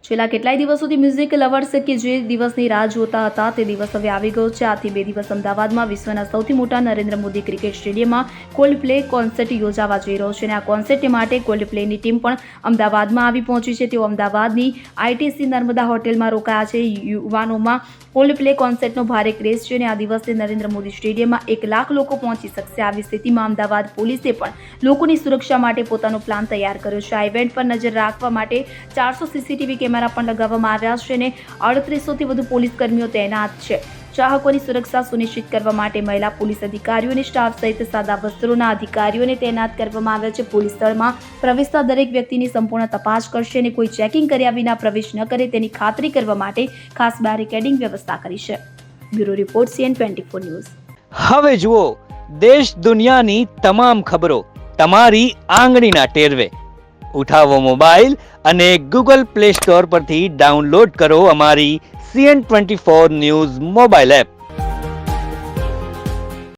છેલ્લા કેટલાય દિવસોથી મ્યુઝિક લવર્સ કે જે દિવસની રાહ જોતા હતા તે દિવસ હવે આવી ગયો છે। આથી 2 દિવસ અમદાવાદમાં વિશ્વના સૌથી મોટા નરેન્દ્ર મોદી ક્રિકેટ સ્ટેડિયમમાં કોલ્ડપ્લે કોન્સર્ટ યોજાવા જઈ રહ્યો છે અને આ કોન્સર્ટ માટે કોલ્ડપ્લેની ટીમ પણ અમદાવાદમાં આવી પહોંચી છે। તેઓ અમદાવાદની આઈટીસી નર્મદા હોટેલમાં રોકાયા છે। યુવાનોમાં કોલ્ડપ્લે કોન્સર્ટનો ભારે ક્રેઝ છે અને આ દિવસે નરેન્દ્ર મોદી સ્ટેડિયમમાં 1 લાખ લોકો પહોંચી શકશે। આવી સ્થિતિમાં અમદાવાદ પોલીસે પણ લોકોની સુરક્ષા માટે પોતાનો પ્લાન તૈયાર કર્યો છે। આ ઇવેન્ટ પર નજર રાખવા માટે 400 સીસીટીવી કેમેરા પણ લગાવવામાં આવ્યા છે અને 3800થી વધુ પોલીસ કર્મીઓ તૈનાત છે। ચાહકોની સુરક્ષા સુનિશ્ચિત કરવા માટે મહિલા પોલીસ અધિકારીઓ અને સ્ટાફ સહિત સાદા વસ્ત્રોના અધિકારીઓને તૈનાત કરવામાં આવ્યા છે। પોલીસ સ્થળમાં પ્રવેશતા દરેક વ્યક્તિની સંપૂર્ણ તપાસ કરશે અને કોઈ ચેકિંગ કર્યા વિના પ્રવેશ ન કરે તેની ખાતરી કરવા માટે ખાસ બેરિકેડિંગ વ્યવસ્થા કરી છે। Bureau report CN24 news. હવે જુઓ દેશ દુનિયાની તમામ ખબરો તમારી આંગળીના ટેરવે। ઉઠાવો મોબાઈલ અને Google Play Store પરથી ડાઉનલોડ કરો અમારી CN24 ન્યૂઝ મોબાઈલ એપ।